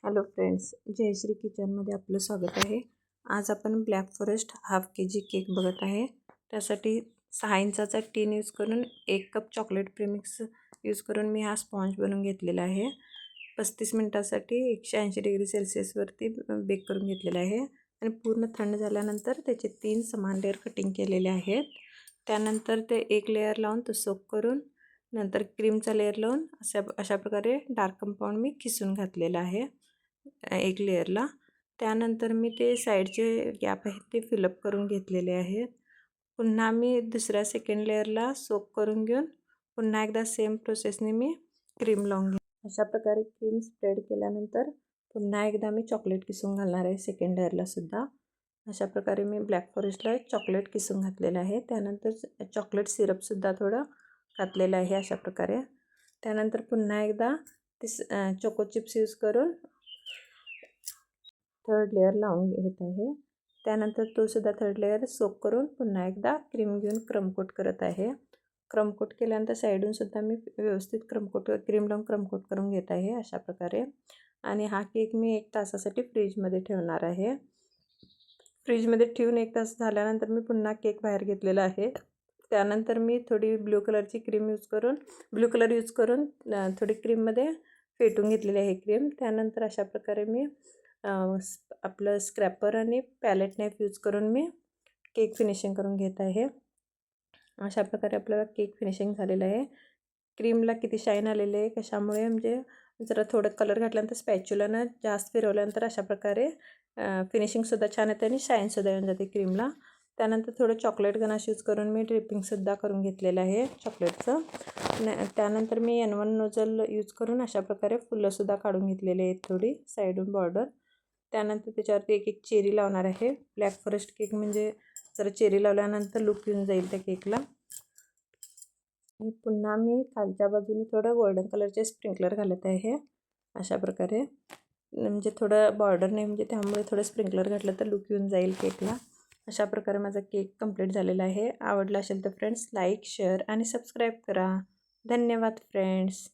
Hello friends, Jayashree किचनमध्ये आपलं स्वागत आहे। आज आपण black forest half KG cake बघत आहे। त्यासाठी 6 इंचाचा टीन यूज करून 1 कप चॉकलेट प्रीमिक्स यूज करून मी हा स्पॉन्ज बनवून घेतलेला आहे। 35 मिनिटासाठी 180 डिग्री सेल्सिअसवरती बेक करून घेतलेला आहे आणि पूर्ण थंड झाल्यानंतर त्याचे 3 समान लेअर कटिंग केलेले आहेत। त्यानंतर ते एक लेअर लावून तो सोक करून नंतर क्रीमचा लेअर लावून अशा प्रकारे डार्क कंपाऊंड मी खिसून घातलेला आहे एक लेअरला। त्यानंतर मी ते साईडचे गॅप आहेत ते फिलअप करून घेतलेले आहेत। पुन्हा मी दुसऱ्या सेकंड लेअरला सोक करून घेऊन पुन्हा एकदा सेम प्रोसेसने मी क्रीम लावून घेईन। अशा प्रकारे क्रीम स्प्रेड केल्यानंतर पुन्हा एकदा मी चॉकलेट किसून घालणार आहे सेकंड लेअरला सुद्धा। अशा प्रकारे मी ब्लॅक फॉरेस्टला चॉकलेट किसून घातलेलं आहे। त्यानंतर चॉकलेट सिरपसुद्धा थोडं घातलेलं आहे अशा प्रकारे। त्यानंतर पुन्हा एकदा ते चोको चिप्स यूज करून थर्ड लेअर लावून घेत आहे। त्यानंतर तो सुद्धा थर्ड लेअर सोक करून पुन्हा एकदा क्रीम घेऊन क्रमकोट करत आहे। क्रमकोट केल्यानंतर साईडून सुद्धा मी व्यवस्थित क्रीम लावून क्रमकोट करून घेत आहे अशा प्रकारे। आणि हा केक मी 1 तासासाठी फ्रीजमध्ये ठेवणार आहे। फ्रीजमध्ये ठेवून 1 तास झाल्यानंतर मी पुन्हा केक बाहेर घेतलेला आहे। त्यानंतर मी थोडी ब्लू कलर यूज करून थोडी क्रीममध्ये फेटून घेतलेली आहे क्रीम। त्यानंतर अशा प्रकारे मी आपलं स्क्रॅपर आणि पॅलेट नाईफ यूज करून मी केक फिनिशिंग करून घेत आहे। अशा प्रकारे आपल्याला केक फिनिशिंग झालेलं आहे। क्रीमला किती शाईन आलेले आहे कशामुळे, म्हणजे जरा थोडं कलर घातल्यानंतर स्पॅच्युलानं जास्त फिरवल्यानंतर अशा प्रकारे फिनिशिंगसुद्धा छान येते आणि शाईनसुद्धा येऊन जाते क्रीमला। त्यानंतर थोडं चॉकलेट गनाश यूज करून मी ड्रिपिंगसुद्धा करून घेतलेलं आहे चॉकलेटचं। त्यानंतर मी N1 नोझल यूज करून अशा प्रकारे फुलंसुद्धा काढून घेतलेले आहेत थोडी साईडून बॉर्डर। त्यानंतर त्याच्यावरती एक चेरी लावणार आहे। ब्लॅक फॉरेस्ट केक म्हणजे जरा चेरी लावल्यानंतर लुक येऊन जाईल त्या केकला। आणि पुन्हा मी खालच्या बाजूने थोडं गोल्डन कलरचे स्प्रिंकलर घालत आहे अशा प्रकारे, म्हणजे थोडं बॉर्डर नाही म्हणजे त्यामुळे थोडं स्प्रिंकलर घातलं तर लुक येऊन जाईल केकला। अशा प्रकारे माझा केक कंप्लीट झालेला आहे। आवडला असेल तर फ्रेंड्स लाईक, शेअर आणि सबस्क्राईब करा। धन्यवाद फ्रेंड्स।